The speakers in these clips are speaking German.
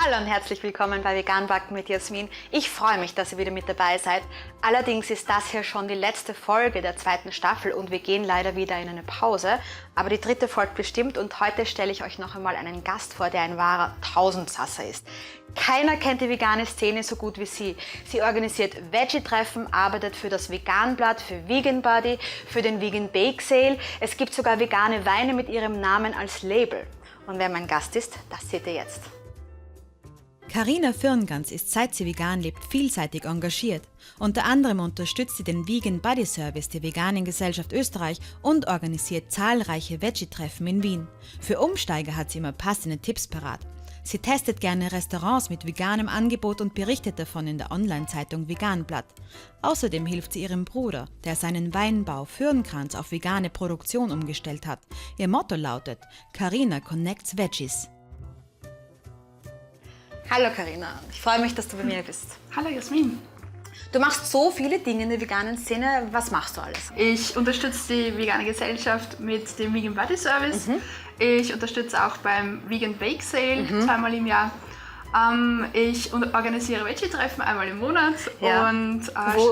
Hallo und herzlich willkommen bei Vegan Backen mit Jasmin. Ich freue mich, dass ihr wieder mit dabei seid. Allerdings ist das hier schon die letzte Folge der 2. Staffel und wir gehen leider wieder in eine Pause. Aber die 3. folgt bestimmt und heute stelle ich euch noch einmal einen Gast vor, der ein wahrer Tausendsasser ist. Keiner kennt die vegane Szene so gut wie sie. Sie organisiert Veggie-Treffen, arbeitet für das Vegan-Blatt, für Vegan Buddy, für den Vegan Bake Sale. Es gibt sogar vegane Weine mit ihrem Namen als Label. Und wer mein Gast ist, das seht ihr jetzt. Carina Firngans ist, seit sie vegan lebt, vielseitig engagiert. Unter anderem unterstützt sie den Vegan Buddy Service der Veganen Gesellschaft Österreich und organisiert zahlreiche Veggie-Treffen in Wien. Für Umsteiger hat sie immer passende Tipps parat. Sie testet gerne Restaurants mit veganem Angebot und berichtet davon in der Online-Zeitung Veganblatt. Außerdem hilft sie ihrem Bruder, der seinen Weinbau Firnkranz auf vegane Produktion umgestellt hat. Ihr Motto lautet: Carina connects Veggies. Hallo Carina, ich freue mich, dass du bei mir bist. Hallo Jasmin. Du machst so viele Dinge in der veganen Szene. Was machst du alles? Ich unterstütze die vegane Gesellschaft mit dem Vegan Buddy Service. Ich unterstütze auch beim Vegan Bake Sale zweimal im Jahr. Ich organisiere Veggie-Treffen einmal im Monat. Ja. Und,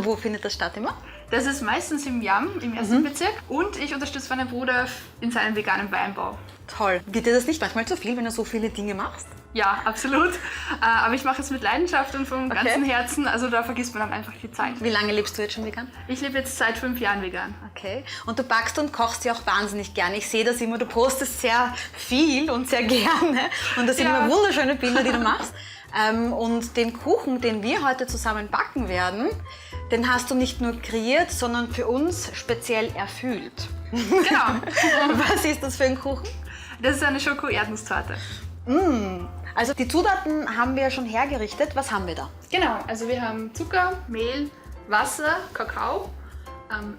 wo findet das statt immer? Das ist meistens im Yam, im 1. Bezirk. Und ich unterstütze meinen Bruder in seinem veganen Weinbau. Toll. Wird dir das nicht manchmal zu viel, wenn du so viele Dinge machst? Ja, absolut. Aber ich mache es mit Leidenschaft und vom ganzen Herzen. Also da vergisst man dann einfach die Zeit. Wie lange lebst du jetzt schon vegan? Ich lebe jetzt seit 5 Jahren vegan. Okay. Und du backst und kochst ja auch wahnsinnig gerne. Ich sehe das immer, du postest sehr viel und sehr gerne. Und das sind immer wunderschöne Bilder, die du machst. Und den Kuchen, den wir heute zusammen backen werden, den hast du nicht nur kreiert, sondern für uns speziell erfüllt. Genau. Was ist das für ein Kuchen? Das ist eine Schoko-Erdnusstorte. Also die Zutaten haben wir ja schon hergerichtet. Was haben wir da? Genau, also wir haben Zucker, Mehl, Wasser, Kakao,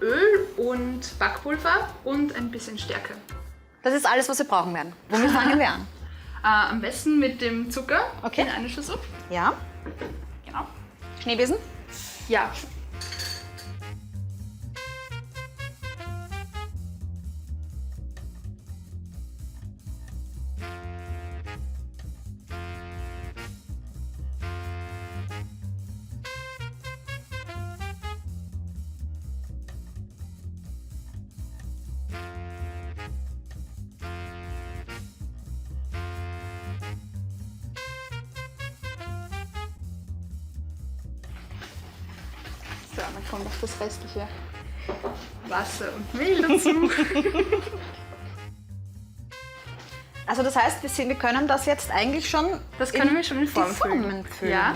Öl und Backpulver und ein bisschen Stärke. Das ist alles, was wir brauchen werden. Womit fangen wir an? Am besten mit dem Zucker Okay. in eine Schüssel. Ja. Genau. Schneebesen? Ja. So, dann kommt noch das restliche Wasser und Mehl dazu. Also das heißt, wir können das jetzt eigentlich schon Das können wir schon in Form Formen füllen. Ja.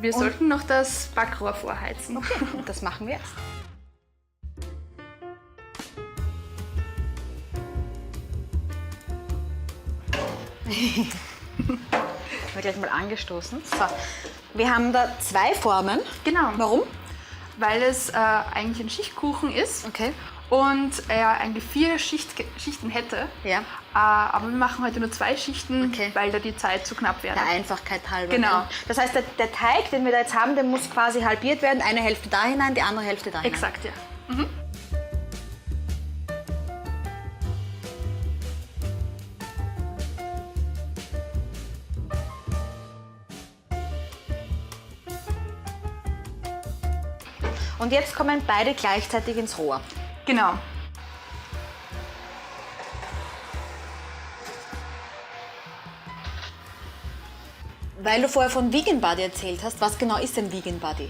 Wir sollten noch das Backrohr vorheizen. Okay, das machen wir jetzt. Ich habe gleich mal angestoßen. So, wir haben da 2 Formen. Genau. Warum? Weil es eigentlich ein Schichtkuchen ist. Okay. Und er eigentlich 4 Schichten hätte. Ja. Aber wir machen heute nur 2 Schichten, Okay. weil da die Zeit zu knapp wäre. Der Einfachkeit halber. Genau. Das heißt, der Teig, den wir da jetzt haben, der muss quasi halbiert werden. Eine Hälfte da hinein, die andere Hälfte da hinein. Exakt, ja. Und jetzt kommen beide gleichzeitig ins Rohr. Genau. Weil du vorher von Vegan Buddy erzählt hast, was genau ist denn Vegan Buddy?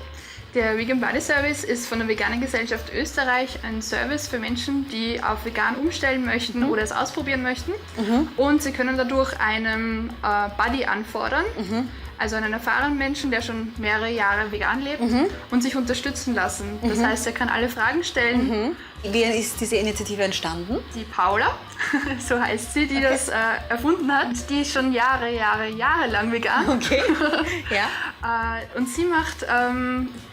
Der Vegan Buddy Service ist von der Veganen Gesellschaft Österreich ein Service für Menschen, die auf vegan umstellen möchten oder es ausprobieren möchten. Und sie können dadurch einen Buddy anfordern, also einen erfahrenen Menschen, der schon mehrere Jahre vegan lebt und sich unterstützen lassen. Das heißt, er kann alle Fragen stellen. Wie ist diese Initiative entstanden? Die Paula, so heißt sie, die das erfunden hat, die ist schon jahrelang vegan. Okay. Ja. Und sie macht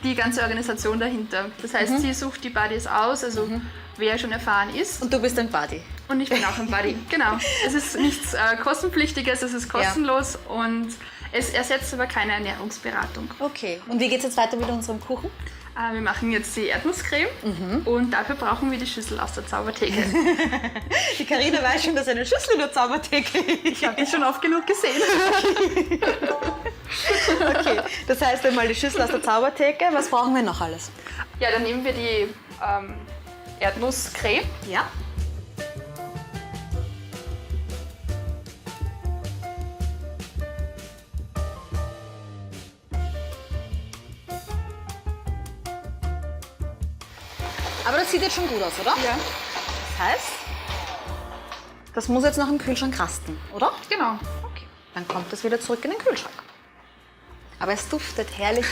die ganze Organisation dahinter. Das heißt, sie sucht die Buddies aus, also wer schon erfahren ist. Und du bist ein Buddy. Und ich bin auch ein Buddy, genau. Es ist nichts kostenpflichtiges, es ist kostenlos und es ersetzt aber keine Ernährungsberatung. Okay. Und wie geht es jetzt weiter mit unserem Kuchen? Wir machen jetzt die Erdnusscreme und dafür brauchen wir die Schüssel aus der Zaubertheke. Die Carina weiß schon, dass eine Schüssel in der Zaubertheke ist. Ich habe die schon oft genug gesehen. Okay, das heißt einmal die Schüssel aus der Zaubertheke. Was brauchen wir noch alles? Ja, dann nehmen wir die Erdnusscreme. Ja. Aber das sieht jetzt schon gut aus, oder? Ja. Das heißt, das muss jetzt noch im Kühlschrank rasten, oder? Genau. Okay. Dann kommt es wieder zurück in den Kühlschrank. Aber es duftet herrlich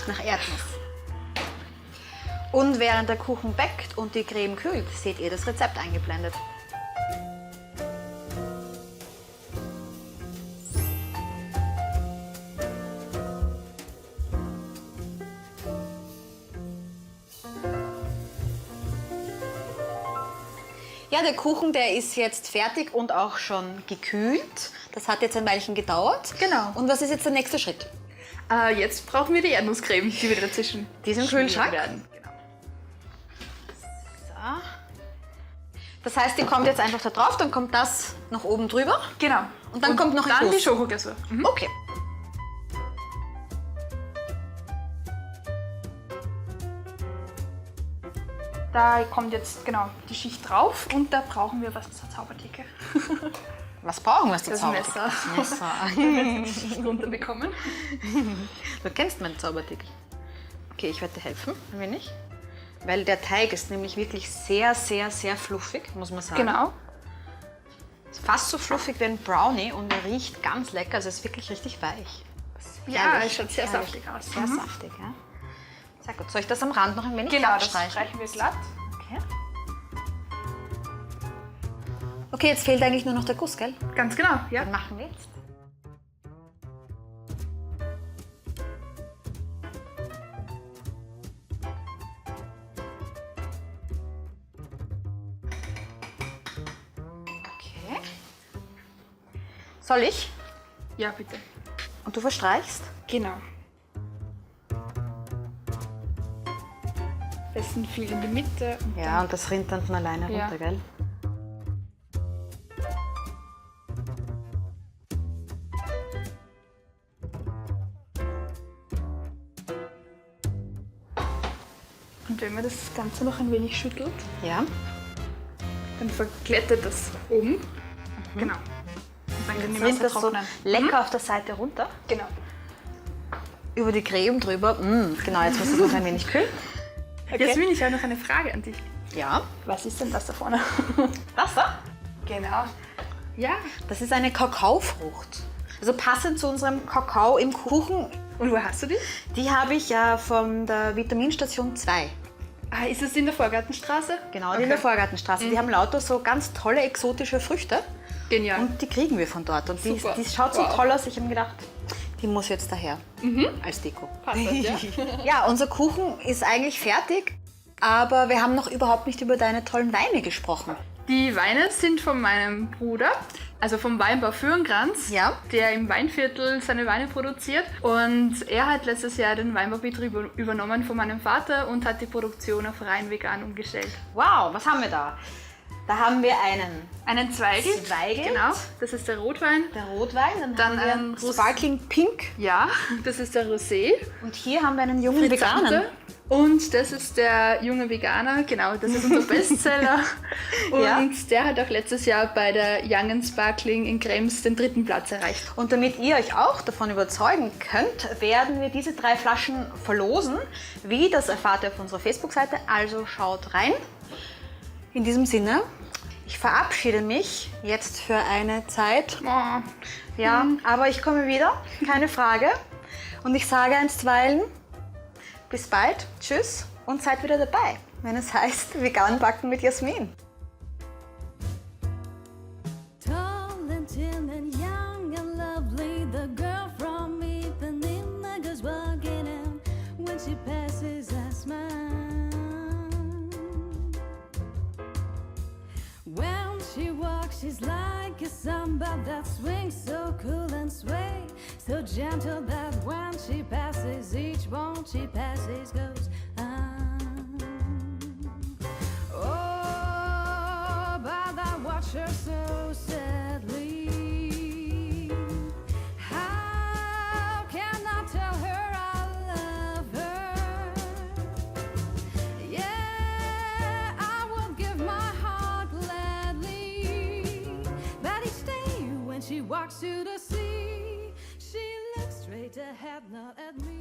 nach Erdnuss. Und während der Kuchen backt und die Creme kühlt, seht ihr das Rezept eingeblendet. Ja, der Kuchen, der ist jetzt fertig und auch schon gekühlt. Das hat jetzt ein Weilchen gedauert. Genau. Und was ist jetzt der nächste Schritt? Jetzt brauchen wir die Erdnusscreme, die wir dazwischen Die ist im Kühlschrank? werden. Genau. So. Das heißt, die kommt jetzt einfach da drauf, dann kommt das noch oben drüber. Genau. Und dann kommt noch ein dann Guss. die Schokoglasur. Mhm. Okay. Da kommt jetzt genau die Schicht drauf und da brauchen wir was zur Zaubertheke. Was brauchen wir zur Das Zaubertheke? Messer. Das Messer. Runterbekommen. Du kennst meine Zaubertheke. Okay, ich werde dir helfen, ein wenig. Weil der Teig ist nämlich wirklich sehr, sehr, sehr fluffig, muss man sagen. Genau. Ist fast so fluffig wie ein Brownie und er riecht ganz lecker. Also es ist wirklich richtig weich. Ja, es schaut sehr herrlich. saftig aus. Sehr saftig, ja. Sehr gut. Soll ich das am Rand noch ein wenig Genau, glatt das streichen? streichen wir glatt. Okay. Okay, jetzt fehlt eigentlich nur noch der Guss, gell? Ganz genau, ja. Den machen wir jetzt. Okay. Soll ich? Ja, bitte. Und du verstreichst? Genau. Besten viel in die Mitte. Und Ja, und das rinnt dann von alleine Ja. runter, gell? Und wenn man das Ganze noch ein wenig schüttelt, Ja. dann verglättet das oben. Genau. Und dann können die Rinnt Wasser das so trocknen. lecker auf der Seite runter. Genau. Über die Creme drüber. Genau, jetzt muss es noch ein wenig kühlen. Jasmin, ich habe noch eine Frage an dich. Ja. Was ist denn das da vorne? Das da? Genau. Ja. Das ist eine Kakaofrucht. Also passend zu unserem Kakao im Kuchen. Und wo hast du die? Die habe ich ja von der Vitaminstation 2. Ah, ist es in der Vorgartenstraße? Genau, die in der Vorgartenstraße. Die haben lauter so ganz tolle exotische Früchte. Genial. Und die kriegen wir von dort. Und die Super. schaut so Wow. toll aus. Ich habe mir gedacht, die muss jetzt daher. Als Deko. Passend, ja. Ja, unser Kuchen ist eigentlich fertig. Aber wir haben noch überhaupt nicht über deine tollen Weine gesprochen. Die Weine sind von meinem Bruder, also vom Weinbau Fürnkranz, Ja. der im Weinviertel seine Weine produziert. Und er hat letztes Jahr den Weinbaubetrieb übernommen von meinem Vater und hat die Produktion auf rein vegan umgestellt. Wow, was haben wir da? Da haben wir Einen Zweigelt. Zweigelt. Genau, das ist der Rotwein. der Rotwein, Dann haben wir ein Sparkling Pink Ja, das ist der Rosé. und hier haben wir einen jungen Veganen. Frizzante. Und das ist der junge Veganer, genau, das ist unser Bestseller. Und Ja. der hat auch letztes Jahr bei der Young and Sparkling in Krems den 3. Platz erreicht. Und damit ihr euch auch davon überzeugen könnt, werden wir diese 3 Flaschen verlosen. Wie, das erfahrt ihr auf unserer Facebook-Seite, also schaut rein. In diesem Sinne, ich verabschiede mich jetzt für eine Zeit. Oh. Ja, aber ich komme wieder, keine Frage. Und ich sage einstweilen, bis bald, tschüss und seid wieder dabei, wenn es heißt Vegan backen mit Jasmin. Tall and thin and young and lovely, the girl from Ipanema goes walking in. When she passes, I smile. When she walks, she's like a samba that swings so cool and sway, so gentle that when she passes, each one she passes goes. Ah. watch her so sadly. How can I tell her I love her? Yeah, I will give my heart gladly. But each day when she walks to the sea, she looks straight ahead, not at me.